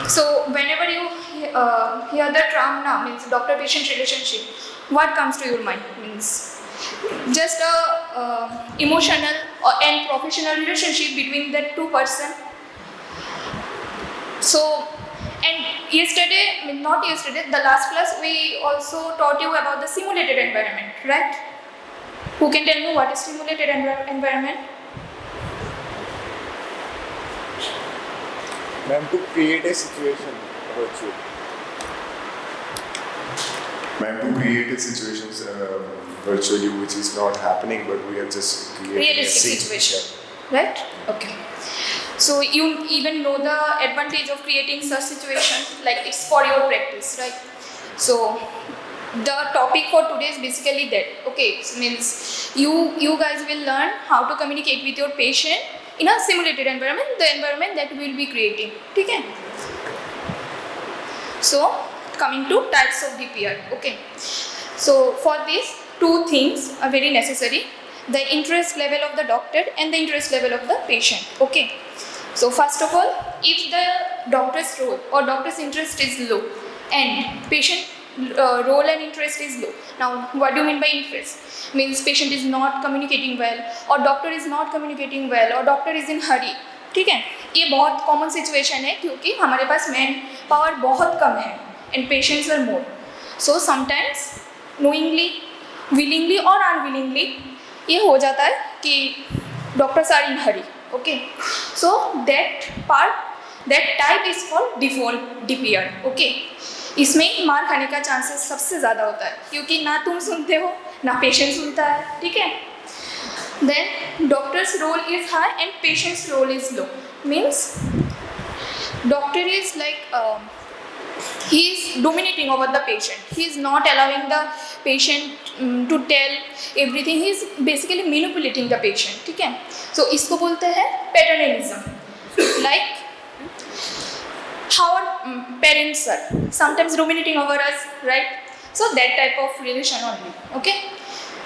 So whenever you hear the term now, means doctor-patient relationship, what comes to your mind? Means just a emotional and professional relationship between the two person. So, and yesterday, not yesterday, the last class we also taught you about the simulated environment, right? Who can tell me what is simulated environment? Ma'am, to create a situation virtually. Ma'am, to create a situation virtually which is not happening, but we are just creating Realistic a situation, right? Okay. So you even know the advantage of creating such situation, like it's for your practice, right? So the topic for today is basically that. Okay, so means you guys will learn how to communicate with your patient in a simulated environment, the environment that we will be creating. Okay. So coming to types of DPR. Okay. So for this, two things are very necessary: the interest level of the doctor and the interest level of the patient. Okay. So first of all, if the doctor's role or doctor's interest is low and patient role and interest is low. Now what do you mean by interest? Means patient is not communicating well, or doctor is not communicating well, or doctor is in hurry. ठीक है, ये बहुत common situation है क्योंकि हमारे पास man power बहुत कम है and patients are more. So sometimes knowingly, willingly और अनविलिंगली ये हो जाता है कि doctors are in hurry. Okay, so that type is called default DPR. Okay, इसमें मार खाने का चांसेस सबसे ज़्यादा होता है क्योंकि ना तुम सुनते हो ना पेशेंट सुनता है. ठीक है. Then doctor's role is high and patient's role is low. Means doctor is like he is dominating over the patient. He is not allowing the patient to tell everything. He is basically manipulating the patient. ठीक है. So इसको बोलते हैं paternalism. Like how our parents are sometimes dominating over us, right? So that type of relation only. Okay.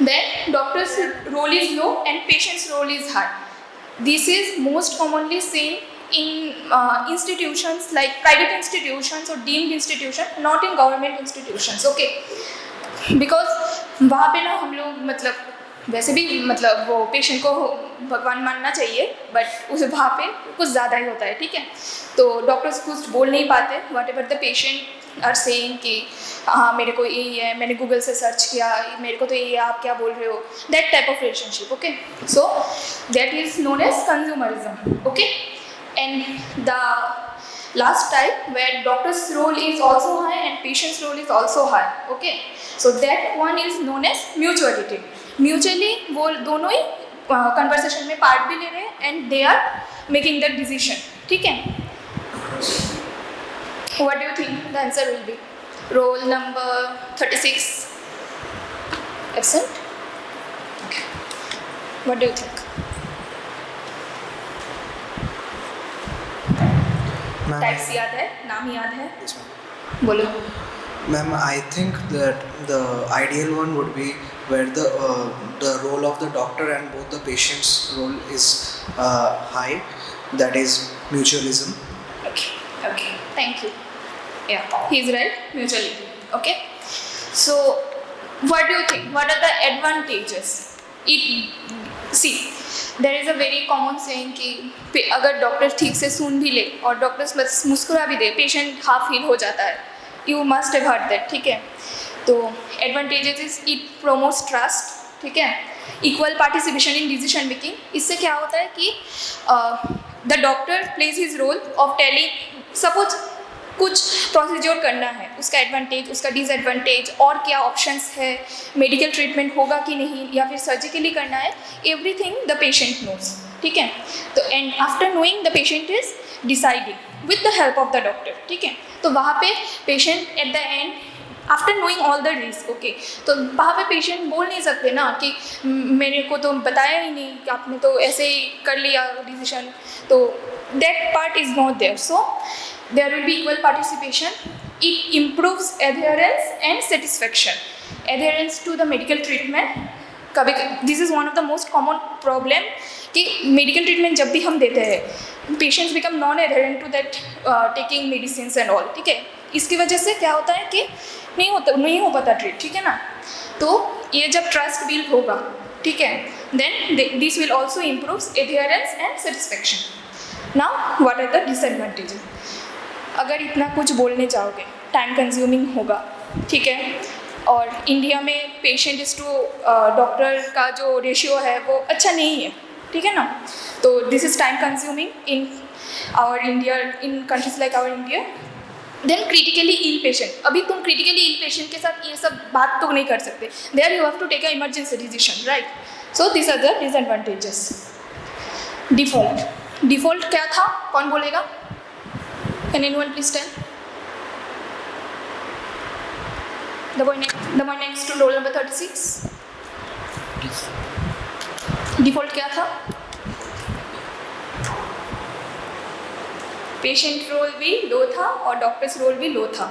Then doctor's role is low and patient's role is high. This is most commonly seen in institutions like private institutions or deemed institutions, not in government institutions. Okay, because वहाँ पे ना हम लोग मतलब वैसे भी मतलब वो पेशेंट को भगवान मानना चाहिए, बट उस वहाँ पे कुछ ज़्यादा ही होता है. ठीक है. तो डॉक्टर्स कुछ बोल नहीं पाते. Whatever the patient are saying कि हाँ मेरे को यही है, मैंने गूगल से सर्च किया, मेरे को तो यही है, आप क्या बोल रहे हो. That type of relationship. Okay. So that is known as consumerism. Okay. And the last type where doctor's role is also high and patient's role is also high. Okay, so that one is known as mutuality. Mutually वो दोनों ही conversation में part भी ले रहे हैं and they are making the decision. ठीक है. What do you think the answer will be? Roll number 36 absent. Okay. What do you think? Types याद है, नाम याद है? बोलो. Ma'am, I think that the ideal one would be where the role of the doctor and both the patient's role is high. That is mutualism. Okay. Thank you. Yeah, he's right. Mutuality. Okay. So, what do you think? What are the advantages? See, there is a very common saying कि अगर doctor ठीक से सुन भी ले और doctor बस मुस्कुरा भी दे, पेशेंट हाफ हील हो जाता है. You must have heard that. ठीक है. तो advantages is it promotes trust. ठीक है. Equal participation in decision making. इससे क्या होता है कि the doctor plays his role of telling. Suppose कुछ प्रोसीजर करना है, उसका एडवांटेज, उसका डिसएडवांटेज, और क्या ऑप्शंस है, मेडिकल ट्रीटमेंट होगा कि नहीं या फिर सर्जिकली करना है, एवरीथिंग द पेशेंट नोज. ठीक है. तो and after knowing the patient is deciding with the help of the doctor. ठीक है. तो वहाँ पे patient at the end after knowing all the risk. Okay. तो वहाँ पे पेशेंट बोल नहीं सकते ना कि मेरे को तो बताया ही नहीं, कि आपने तो ऐसे ही कर लिया डिसीजन. तो that part is not there. So there will be equal participation. It improves adherence and satisfaction. Adherence to the medical treatment कभी this is one of the most common problem कि मेडिकल ट्रीटमेंट जब भी हम देते हैं patients become non adherent to that taking medicine and all, ठीक है। इसकी वजह से क्या होता है कि नहीं हो पाता ट्रीट, ठीक है ना। तो ये जब ट्रस्ट बिल्ड होगा, ठीक है, then this will also improve adherence and satisfaction. Now what are the disadvantages? अगर इतना कुछ बोलने जाओगे टाइम कंज्यूमिंग होगा, ठीक है, और इंडिया में पेशेंट टू डॉक्टर का जो रेशियो है वो अच्छा नहीं है, ठीक है ना। तो this is time consuming in our India, in countries like our India. Then critically ill patient, अभी तुम क्रिटिकली इल पेशेंट के साथ ये सब बात तो नहीं कर सकते, there you have to take a emergency decision, right. So this are the disadvantages. Default क्या था, कौन बोलेगा? Can anyone please tell? The boy next to roll number 36. Default क्या था? पेशेंट रोल भी लो था और डॉक्टर्स रोल भी लो था,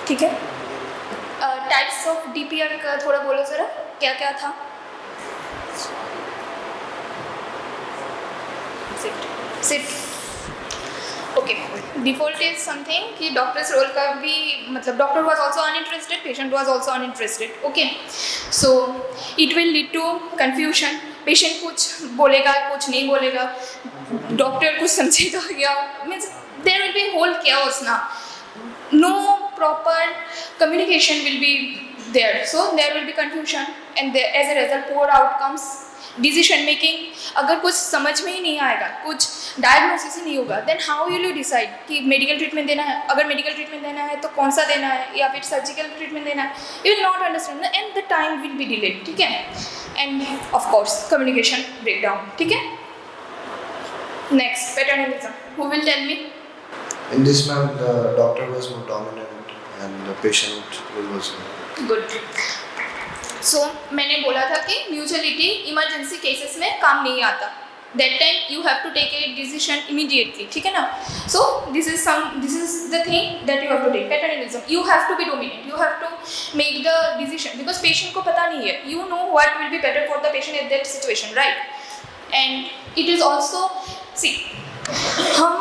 ठीक है। टाइप्स ऑफ DPR का थोड़ा बोलो ज़रा, क्या क्या था? Sit okay. Default is something कि डॉक्टर्स रोल का भी मतलब doctor was also uninterested, patient was also uninterested, okay. So it will lead to confusion, patient कुछ बोलेगा कुछ नहीं बोलेगा, डॉक्टर कुछ समझेगा या means there will be whole chaos ना, no proper communication will be there, so there will be confusion and there, as a result poor outcomes, decision making। अगर कुछ समझ में ही नहीं आएगा, कुछ डायग्नोसिस ही नहीं होगा, then how will you decide कि मेडिकल ट्रीटमेंट देना है? अगर मेडिकल ट्रीटमेंट देना है तो कौन सा देना है या फिर सर्जिकल ट्रीटमेंट देना है? You will not understand and the time will be delayed, ठीक है। And of course communication breakdown, ठीक है। Next, paternalism, who will tell me? In this, ma'am, the doctor was more dominant and the patient was good. So मैंने बोला था कि mutuality emergency cases में काम नहीं आता, that time you have to take a decision immediately, ठीक है ना। So this is the thing that you have to take. Paternalism, you have to be dominant, you have to make the decision because patient को पता नहीं है, you know what will be better for the patient at that situation, right. And it is also see, हम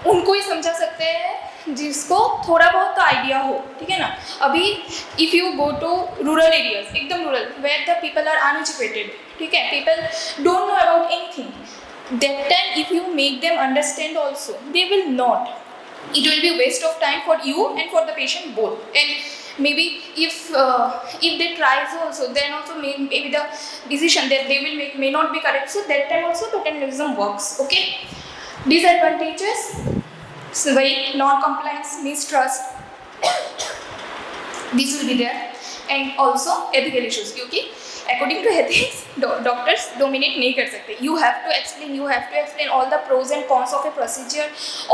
उनको ही समझा सकते हैं जिसको थोड़ा बहुत आइडिया हो, ठीक है ना। अभी if you go to rural areas, एकदम rural, where the people are uneducated, ठीक है, people don't know about anything, that time if you make them understand also they will not, it will be a waste of time for you and for the patient both। And maybe if they tries also, then also maybe the decision that they will make may not be correct, so that time also paternalism works, okay। Disadvantages, non-compliance, mistrust, this will be there, and also ethical issues, क्योंकि according to ethics doctors dominate नहीं कर सकते। You have to explain all the pros and cons of a procedure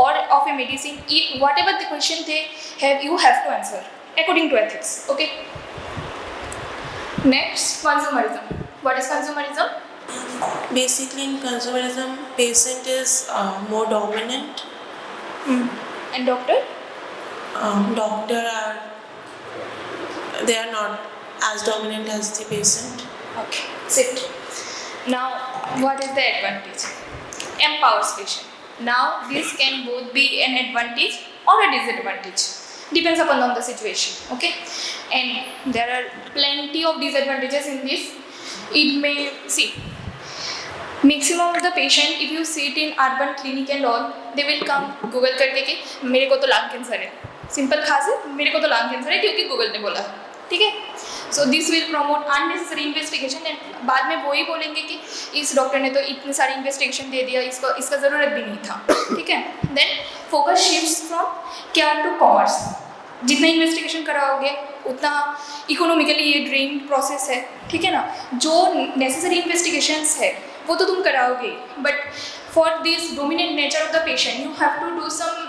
or of a medicine, whatever the question they have you have to answer according to ethics, okay। Next, consumerism. What is consumerism? Basically, in consumerism, patient is more dominant. And doctor? Doctor they are not as dominant as the patient. Okay, sit. Now, what is the advantage? Empowers patient. Now, this can both be an advantage or a disadvantage. Depends upon on the situation, okay? And there are plenty of disadvantages in this. It may, see, maximum of the patient, if you sit in urban clinic and all, they will come Google करके कि मेरे को तो lung cancer है, simple खास है, मेरे को तो लंग कैंसर है क्योंकि गूगल ने बोला, ठीक है। So this will promote unnecessary investigation and बाद में वो ही बोलेंगे कि इस डॉक्टर ने तो इतनी सारी इन्वेस्टिगेशन दे दिया, इसका ज़रूरत भी नहीं था, ठीक है। Then focus shifts from care to commerce, जितना इन्वेस्टिगेशन कराओगे उतना इकोनॉमिकली ये ड्रेन प्रोसेस है, ठीक है ना। जो नेसेसरी इन्वेस्टिगेशंस है वो तो तुम कराओगे, but for this dominant nature of the patient you have to do some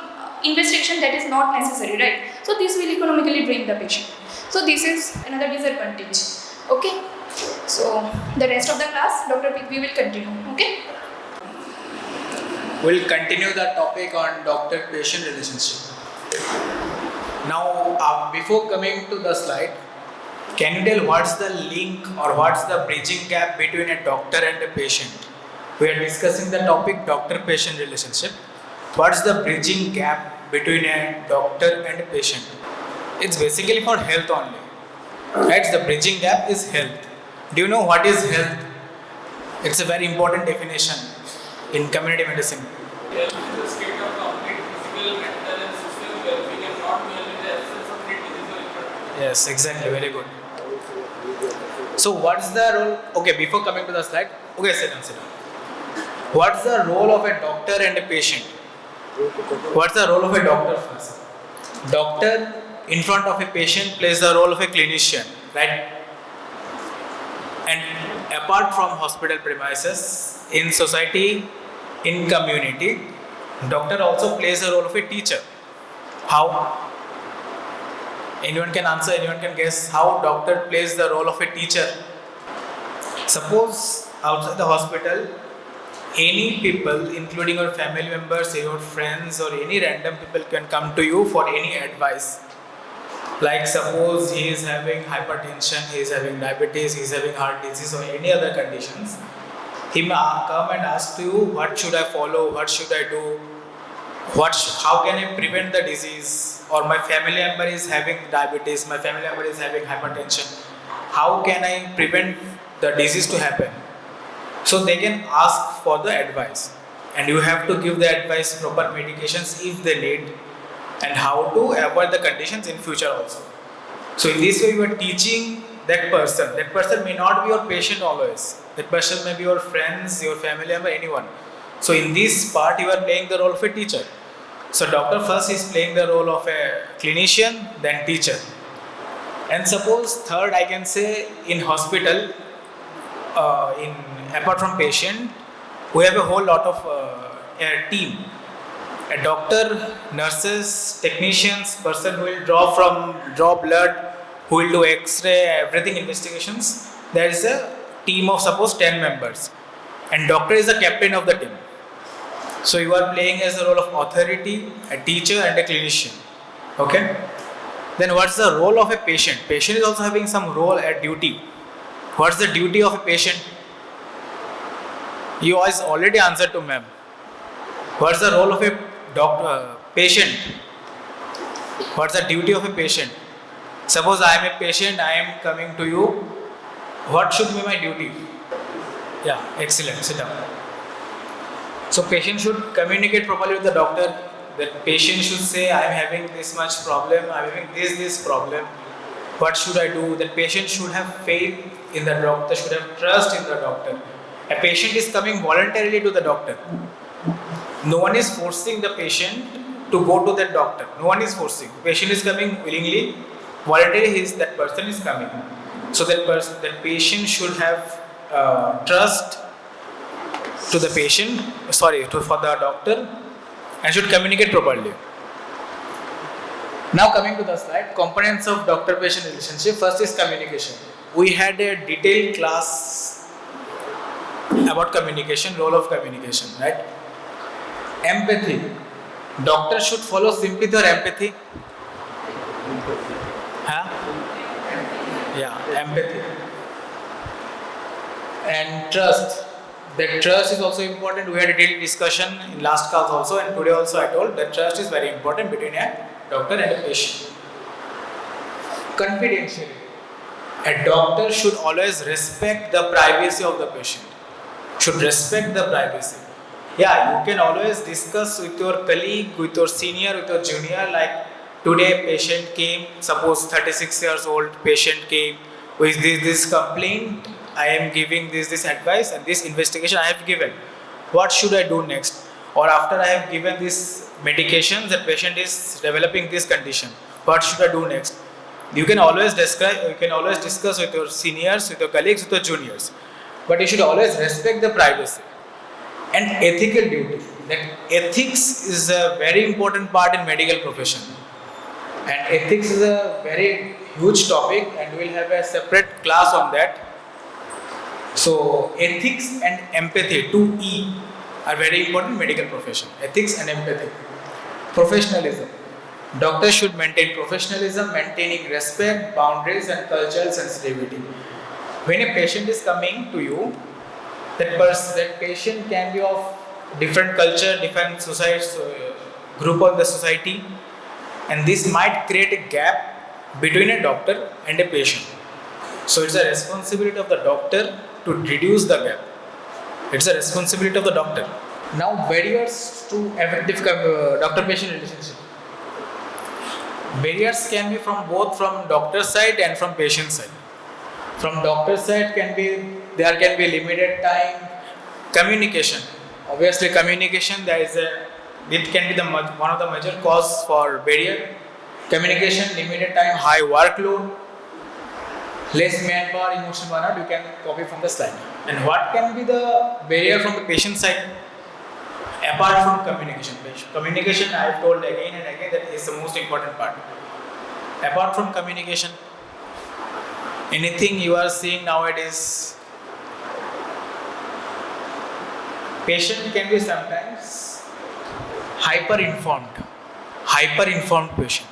investigation that is not necessary, right? So this will economically drain the patient. So this is another disadvantage, okay? So the rest of the class, Dr. We will continue, okay? We'll continue the topic on doctor-patient relationship. Now, before coming to the slide, Can you tell what's the link or what's the bridging gap between a doctor and a patient? We are discussing the topic doctor-patient relationship. What's the bridging gap between a doctor and a patient? It's basically for health only. Right? The bridging gap is health. Do you know what is health? It's a very important definition in community medicine. Health is a state of complete physical, mental and social well-being and not merely the absence of any disease or infirmity. Yes, exactly. Very good. So what's the role? Okay, before coming to the slide, okay, sit down. What's the role of a doctor and a patient? What's the role of a doctor first? Doctor in front of a patient plays the role of a clinician, right? And apart from hospital premises, in society, in community, doctor also plays the role of a teacher. How? Anyone can answer, anyone can guess how doctor plays the role of a teacher. Suppose outside the hospital, any people, including your family members, your friends or any random people can come to you for any advice. Like suppose he is having hypertension, he is having diabetes, he is having heart disease or any other conditions. He may come and ask you, what should I follow, what should I do, how can I prevent the disease, or my family member is having diabetes, my family member is having hypertension, how can I prevent the disease to happen? So they can ask for the advice and you have to give the advice, proper medications if they need, and how to avoid the conditions in future also. So in this way you are teaching that person may not be your patient always, that person may be your friends, your family member, anyone. So in this part you are playing the role of a teacher. So doctor first is playing the role of a clinician, then teacher. And suppose third I can say in hospital, apart from patient, we have a whole lot of a team. A doctor, nurses, technicians, person who will draw blood, who will do X-ray, everything investigations. There is a team of suppose 10 members, and doctor is the captain of the team. So you are playing as the role of authority, a teacher and a clinician. Okay? Then what's the role of a patient? Patient is also having some role at duty. What's the duty of a patient? You guys already answered to ma'am. What's the role of a patient? What's the duty of a patient? Suppose I am a patient, I am coming to you. What should be my duty? Yeah, excellent. Sit down. So patient should communicate properly with the doctor. The patient should say, I am having this much problem, I am having this problem. What should I do? The patient should have faith in the doctor, should have trust in the doctor. A patient is coming voluntarily to the doctor. No one is forcing the patient to go to that doctor. No one is forcing. The patient is coming willingly, voluntarily that person is coming. So that patient should have trust to the patient, for the doctor, and should communicate properly. Now coming to the slide, components of doctor-patient relationship. First is communication. We had a detailed class about communication, role of communication, right? Empathy. Doctor should follow sympathy or empathy? Huh? Yeah, empathy. And trust. That trust is also important. We had a detailed discussion in last class also, and today also I told that trust is very important between a doctor and a patient. Confidentiality. A doctor should always respect the privacy of the patient. Should respect the privacy. Yeah, you can always discuss with your colleague, with your senior, with your junior, like today patient came, suppose 36 years old patient came with this complaint, I am giving this advice and this investigation I have given. What should I do next? Or after I have given this medication, the patient is developing this condition. What should I do next? You can always discuss with your seniors, with your colleagues, with your juniors. But you should always respect the privacy. And ethical duty. That ethics is a very important part in medical profession. And ethics is a very huge topic, and we will have a separate class on that. So ethics and empathy, 2E, are very important in medical profession. Ethics and empathy. Professionalism. Doctors should maintain professionalism, maintaining respect, boundaries, and cultural sensitivity. When a patient is coming to you, that patient can be of different culture, different society, group of the society, and this might create a gap between a doctor and a patient. So it's a responsibility of the doctor to reduce the gap. It's a responsibility of the doctor. Now, barriers to effective doctor-patient relationship. Barriers can be from both from doctor side and from patient side. From doctor side there can be limited time. Communication. Obviously, communication it can be one of the major cause for barrier. Communication, limited time, high workload, less manpower, emotional burnout. You can copy from the slide. And what can be the barrier from the patient side? Apart from communication. Communication, I have told again and again, that is the most important part. Apart from communication, anything you are seeing nowadays, patient can be sometimes hyper-informed patient.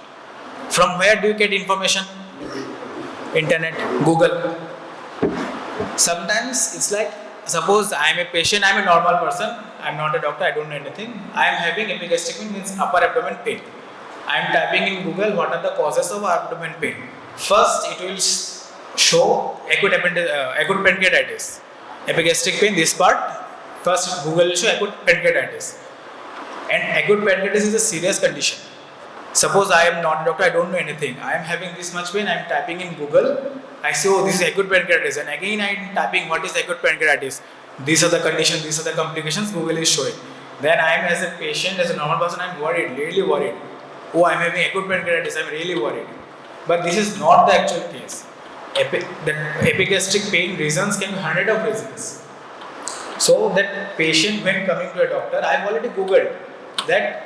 From where do you get information? Internet, Google. Sometimes it's like, suppose I am a patient, I am a normal person, I am not a doctor, I don't know anything. I am having epigastric pain, means upper abdomen pain. I am typing in Google what are the causes of abdomen pain. First, it will show acute pancreatitis. Epigastric pain, this part. First, Google will show acute pancreatitis. And acute pancreatitis is a serious condition. Suppose I am not a doctor, I don't know anything. I am having this much pain, I am typing in Google. I say, oh, this is acute pancreatitis. And again, I am typing what is acute pancreatitis. These are the conditions, these are the complications Google is showing. Then I am, as a patient, as a normal person, I am worried, really worried. Oh, I am having acute pancreatitis, I am really worried. But this is not the actual case. The epigastric pain reasons can be 100 of reasons. So that patient, when coming to a doctor, I have already Googled that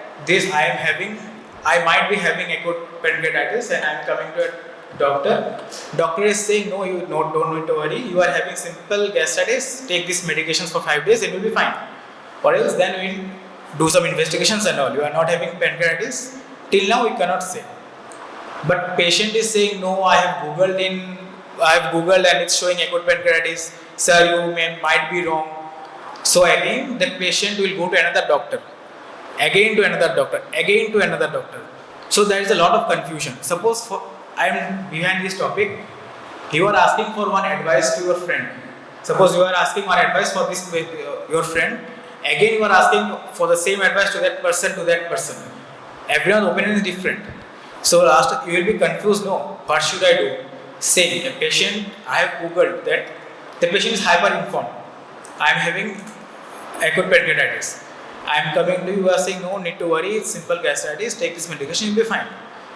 I might be having acute pancreatitis and I am coming to a doctor. Doctor is saying, no, you don't need to worry. You are having simple gastritis. Take these medications for 5 days and you will be fine. Or else then we will do some investigations and all. You are not having pancreatitis. Till now we cannot say. But patient is saying, no, I have Googled and it's showing acute pancreatitis. Sir, you might be wrong. So again, the patient will go to another doctor. Again to another doctor. Again to another doctor. So there is a lot of confusion. Suppose I am behind this topic. You are asking for one advice to your friend. Suppose you are asking one advice for this your friend. Again you are asking for the same advice to that person. Everyone's opinion is different. So last you will be confused. No, what should I do? Same. A patient, I have Googled that the patient is hyper-informed. I am having acute pancreatitis. I am coming to you, you are saying, no need to worry, it's simple gastritis, take this medication, you will be fine.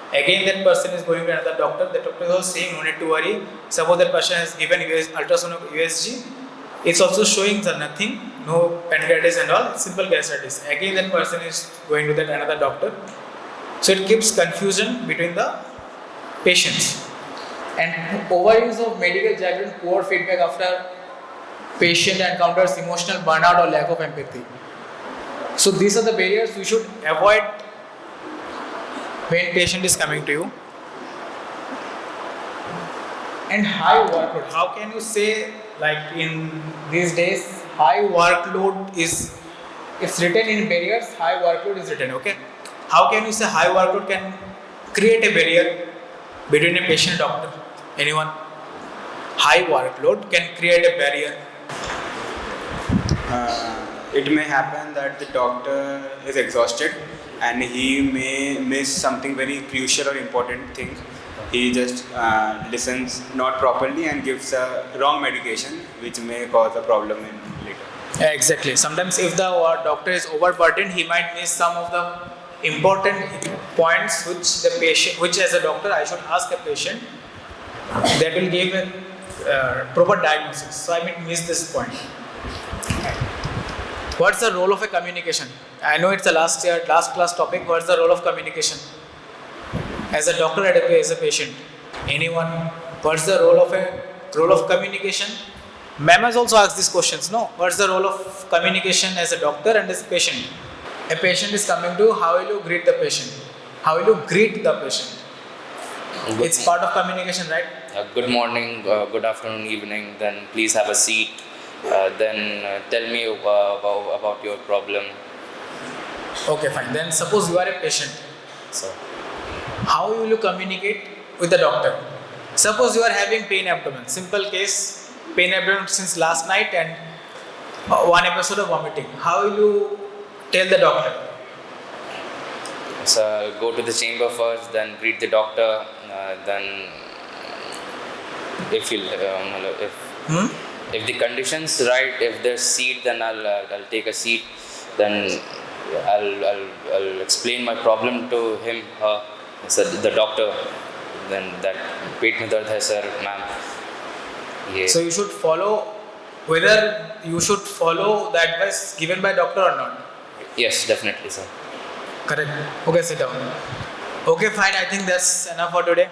Again that person is going to another doctor, the doctor is also saying, no need to worry. Suppose that person has given ultrasonic USG, it's also showing nothing, no pancreatitis and all, it's simple gastritis. Again that person is going to that another doctor. So it keeps confusion between the patients. And overuse of medical jargon, poor feedback after patient encounters emotional burnout or lack of empathy. So these are the barriers you should avoid when patient is coming to you. And high workload. How can you say, like in these days, high workload is, it's written in barriers, high workload is written, okay? How can you say high workload can create a barrier between a patient and doctor? Anyone? High workload can create a barrier. It may happen that the doctor is exhausted and he may miss something very crucial or important thing. He just listens not properly and gives a wrong medication which may cause a problem in later. Yeah, exactly. Sometimes if the doctor is overburdened, he might miss some of the important points which as a doctor I should ask a patient that will give a proper diagnosis. So I might miss this point. What's the role of a communication? I know it's a last class topic. What's the role of communication? As a doctor and as a patient. Anyone? What's the role of communication? Ma'am has also asked these questions. No. What's the role of communication as a doctor and as a patient? A patient is coming to you. How will you greet the patient? how will you greet the patient? It's part of communication, right? Good morning, good afternoon, evening. Then please have a seat. Then tell me about your problem. Okay, fine. Then suppose you are a patient. So How will you communicate with the doctor? Suppose you are having pain abdomen. Simple case, pain abdomen since last night and one episode of vomiting. How will you tell the doctor? So go to the chamber first, then greet the doctor. Then if the conditions right, if there's seat, then I'll take a seat. Then I'll explain my problem to him, her, so the doctor. Then that पेट में दर्द है sir, ma'am. Yeah. So you should follow, whether you should follow the advice given by doctor or not. Yes, definitely, sir. Correct. Okay, sit down. Okay, fine. I think that's enough for today.